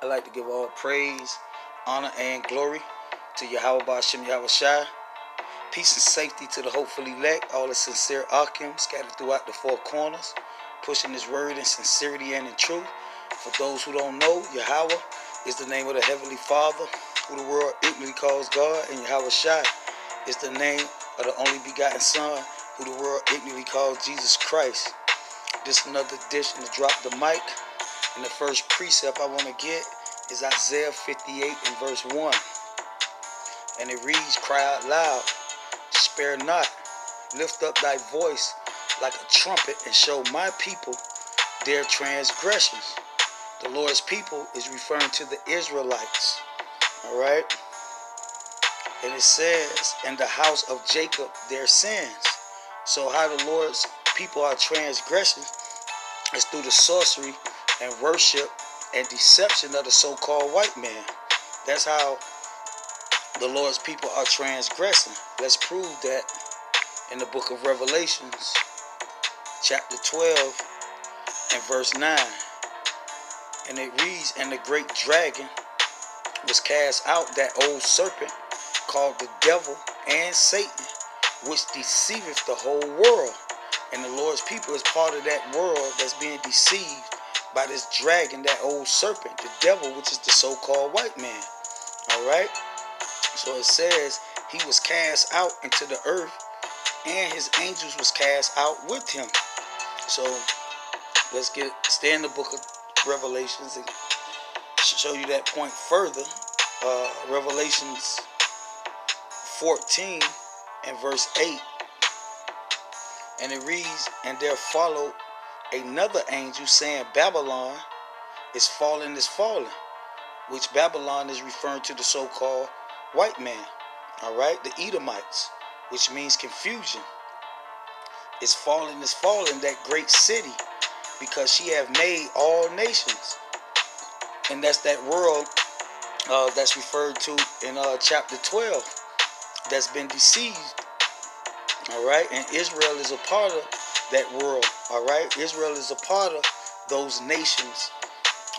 I'd like to give all praise, honor, and glory to Yahweh Ba'Shem Yahweh Shai. Peace and safety to the hopeful elect, all the sincere Akim scattered throughout the four corners, pushing his word in sincerity and in truth. For those who don't know, Yahweh is the name of the Heavenly Father, who the world ignorantly calls God, and Yahweh Shai is the name of the only begotten Son, who the world ignorantly calls Jesus Christ. This is another edition to drop the mic. And the first precept I want to get is Isaiah 58 and verse 1. And it reads, "Cry out loud, spare not, lift up thy voice like a trumpet, and show my people their transgressions." The Lord's people is referring to the Israelites. Alright? And it says, "In the house of Jacob their sins." So how the Lord's people are transgressing is through the sorcery and worship and deception of the so-called white man. That's how the Lord's people are transgressing. Let's prove that in the book of Revelations, chapter 12 and verse 9. And it reads, "And the great dragon was cast out, that old serpent, called the devil and Satan, which deceiveth the whole world." And the Lord's people is part of that world that's being deceived by this dragon, that old serpent, the devil, which is the so-called white man. Alright? So it says he was cast out into the earth, and his angels was cast out with him. So let's stay in the book of Revelations and show you that point further. Revelations 14 and verse 8. And it reads, "And there followed another angel, saying, Babylon is fallen, which Babylon is referring to the so-called white man. Alright, the Edomites, which means confusion. Is fallen, that great city, because she have made all nations." And that's that world that's referred to in chapter 12 that's been deceived. Alright, and Israel is a part of that world. Alright, Israel is a part of those nations.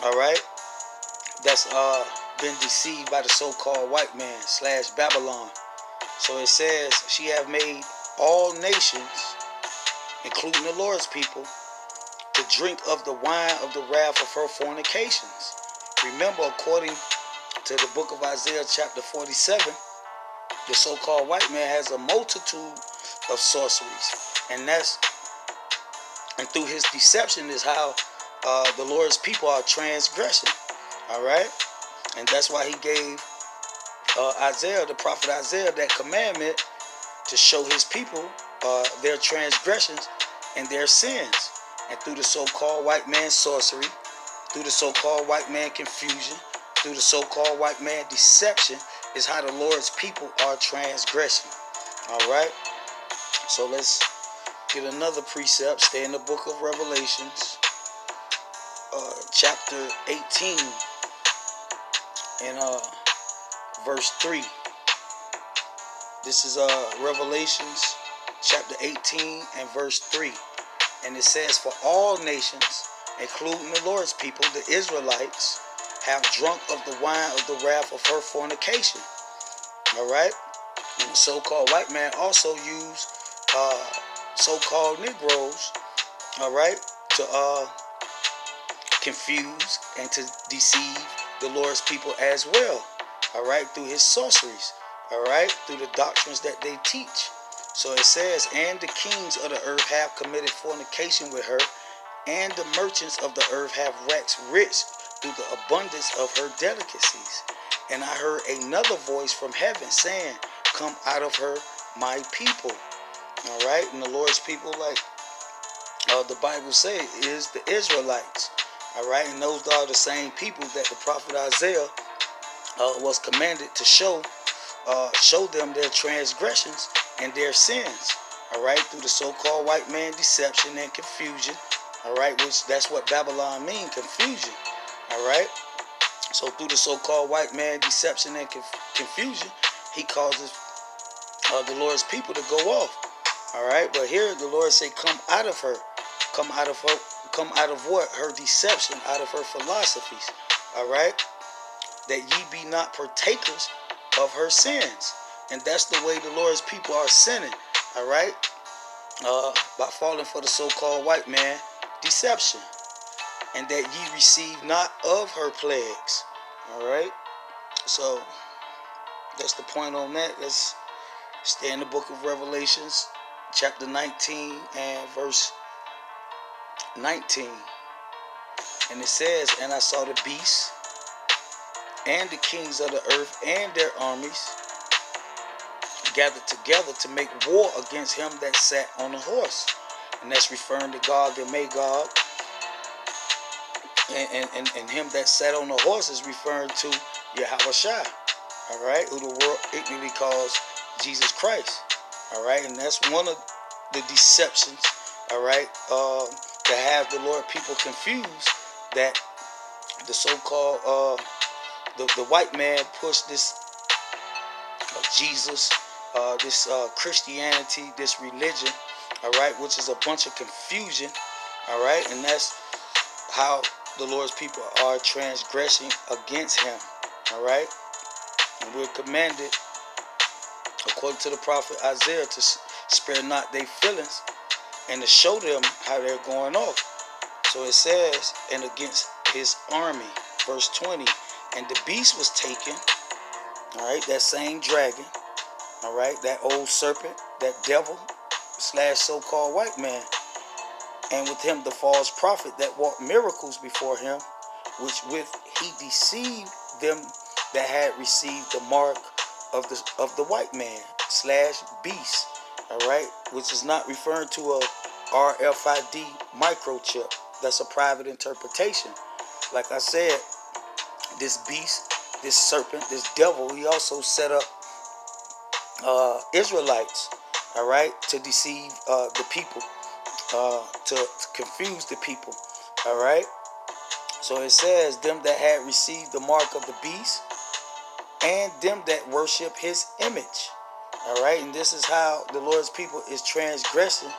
Alright, that's been deceived by the so-called white man / Babylon. So it says she have made all nations, including the Lord's people, to drink of the wine of the wrath of her fornications. Remember, according to the book of Isaiah chapter 47, the so-called white man has a multitude of sorceries, and through his deception is how the Lord's people are transgressing. Alright, and that's why he gave Isaiah, the prophet Isaiah, that commandment to show his people their transgressions and their sins. And through the so-called white man sorcery, through the so-called white man confusion, through the so-called white man deception is how the Lord's people are transgressing. Alright, so let's get another precept. Stay in the book of Revelations, chapter 18 and verse 3. This is Revelations chapter 18 and verse 3. And it says, "For all nations, including the Lord's people, the Israelites, have drunk of the wine of the wrath of her fornication." Alright? And the so-called white man also used so-called Negroes, alright, to confuse and to deceive the Lord's people as well. Alright, through his sorceries. Alright, through the doctrines that they teach. So it says, "And the kings of the earth have committed fornication with her, and the merchants of the earth have waxed rich through the abundance of her delicacies. And I heard another voice from heaven saying, Come out of her, my people." Alright, and the Lord's people, like the Bible says, is the Israelites. Alright, and those are the same people that the prophet Isaiah was commanded to show them their transgressions and their sins. Alright, through the so-called white man deception and confusion. Alright, which that's what Babylon means, confusion. Alright, so through the so-called white man deception and confusion, he causes the Lord's people to go off. Alright, but here the Lord say, "Come out of her." Come out of what? Her deception, out of her philosophies. All right, that ye be not partakers of her sins. And that's the way the Lord's people are sinning. All right, by falling for the so-called white man deception, and that ye receive not of her plagues. All right, so that's the point on that. Let's stay in the book of Revelations, chapter 19 and verse 19. And it says, and I saw the beasts and the kings of the earth and their armies gathered together to make war against him that sat on the horse. And that's referring to Gog and Magog. And him that sat on the horse is referring to Yahushua. All right, who the world ignorantly calls Jesus Christ. All right, and that's one of the deceptions. All right, to have the Lord people confused that the so-called the white man pushed this Jesus, this Christianity, this religion, all right, which is a bunch of confusion, all right, and that's how the Lord's people are transgressing against him, all right, and we're commanded, according to the prophet Isaiah, to spare not their feelings and to show them how they're going off. So it says, and against his army, verse 20, and the beast was taken, all right, that same dragon, all right, that old serpent, that devil slash so-called white man, and with him the false prophet that worked miracles before him, which with he deceived them that had received the mark of the white man slash beast, all right, which is not referring to a RFID microchip. That's a private interpretation. Like I said, this beast, this serpent, this devil, he also set up Israelites, all right, to deceive the people, to confuse the people, all right. So it says, them that had received the mark of the beast and them that worship his image, all right. And this is how the Lord's people is transgressing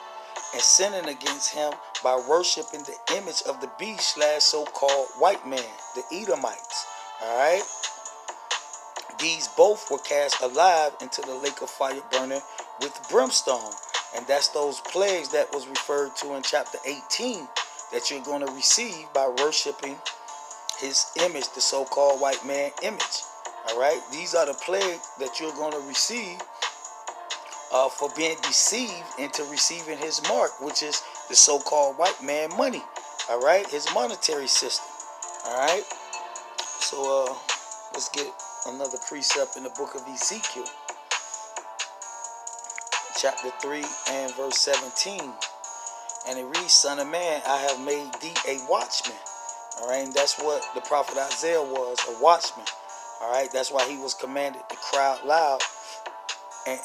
and sinning against him by worshiping the image of the beast slash so-called white man, the Edomites, all right. These both were cast alive into the lake of fire burning with brimstone. And that's those plagues that was referred to in chapter 18 that you're going to receive by worshiping his image, the so-called white man image. All right, these are the plagues that you're going to receive for being deceived into receiving his mark, which is the so-called white man money. All right, his monetary system. All right, so let's get another precept in the book of Ezekiel, chapter 3 and verse 17. And it reads, Son of man, I have made thee a watchman. All right, and that's what the prophet Isaiah was, a watchman. All right, that's why he was commanded to cry out loud and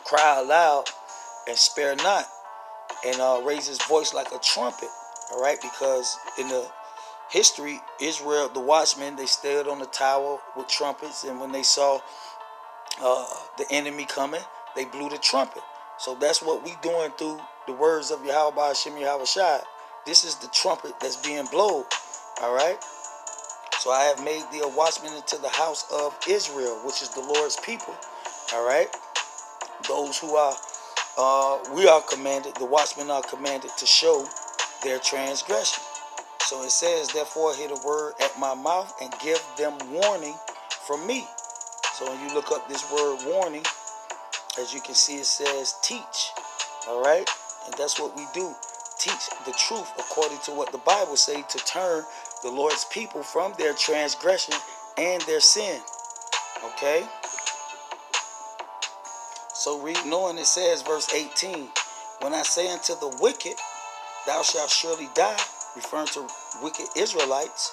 cry out loud and spare not, and raise his voice like a trumpet. All right, because in the history, Israel, the watchmen, they stood on the tower with trumpets, and when they saw the enemy coming, they blew the trumpet. So that's what we doing through the words of Yahweh Shem Yahushua. This is the trumpet that's being blown. All right. So I have made thee a watchman into the house of Israel, which is the Lord's people. All right. Those who are, we are commanded, the watchmen are commanded to show their transgression. So it says, therefore hear the word at my mouth and give them warning from me. So when you look up this word warning, as you can see, it says teach. All right. And that's what we do. Teach the truth according to what the Bible says, to turn the Lord's people from their transgression and their sin. Okay. So reading on, it says, verse 18, when I say unto the wicked, thou shalt surely die, referring to wicked Israelites,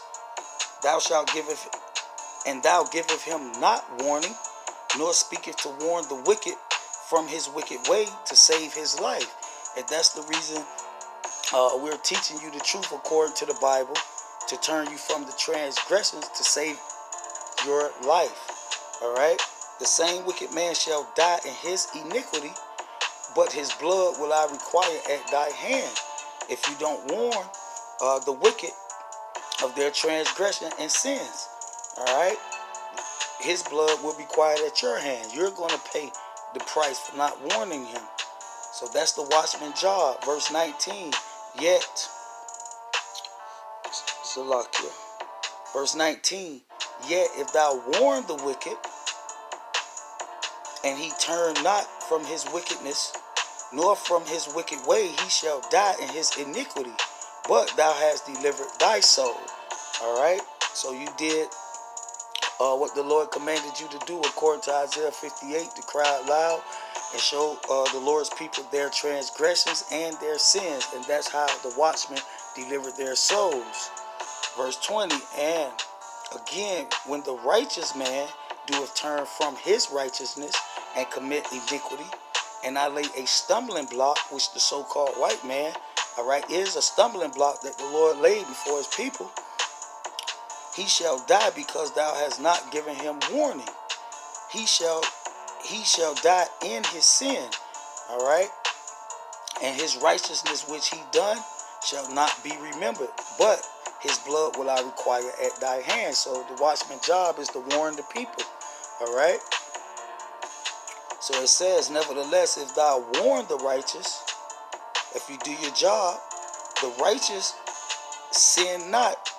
thou shalt giveth, and thou giveth him not warning, nor speaketh to warn the wicked from his wicked way to save his life. And that's the reason we're teaching you the truth according to the Bible, to turn you from the transgressions to save your life. All right. The same wicked man shall die in his iniquity, but his blood will I require at thy hand. If you don't warn the wicked of their transgression and sins. All right? His blood will be quiet at your hands. You're going to pay the price for not warning him. So that's the watchman's job. Verse 19. Yet, Salakia. Verse 19. Yet if thou warn the wicked, and he turn not from his wickedness, nor from his wicked way, he shall die in his iniquity. But thou hast delivered thy soul. All right? So you did what the Lord commanded you to do according to Isaiah 58, to cry out loud and show the Lord's people their transgressions and their sins. And that's how the watchmen delivered their souls. Verse 20, and again, when the righteous man doeth turn from his righteousness and commit iniquity, and I lay a stumbling block, which the so-called white man, all right, is a stumbling block that the Lord laid before his people, he shall die because thou hast not given him warning. He shall die in his sin, all right, and his righteousness which he done shall not be remembered, but his blood will I require at thy hand. So the watchman's job is to warn the people, all right. So it says, nevertheless, if thou warn the righteous, if you do your job, the righteous sin not,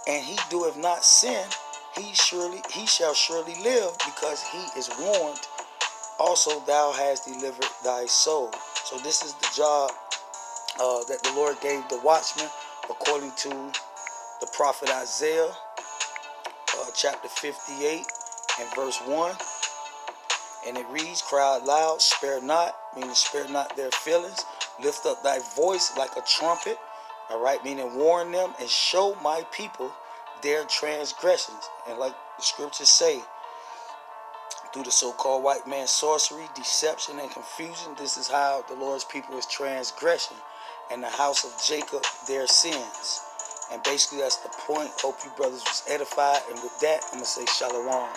and he doeth not sin, he shall surely live, because he is warned. Also thou hast delivered thy soul. So this is the job that the Lord gave the watchman according to the prophet Isaiah, chapter 58 and verse 1. And it reads, cry out loud, spare not, meaning spare not their feelings. Lift up thy voice like a trumpet, all right, meaning warn them and show my people their transgressions. And like the scriptures say, through the so-called white man's sorcery, deception, and confusion, this is how the Lord's people is transgression, and the house of Jacob their sins. And basically that's the point. Hope you brothers was edified. And with that, I'm going to say shalom.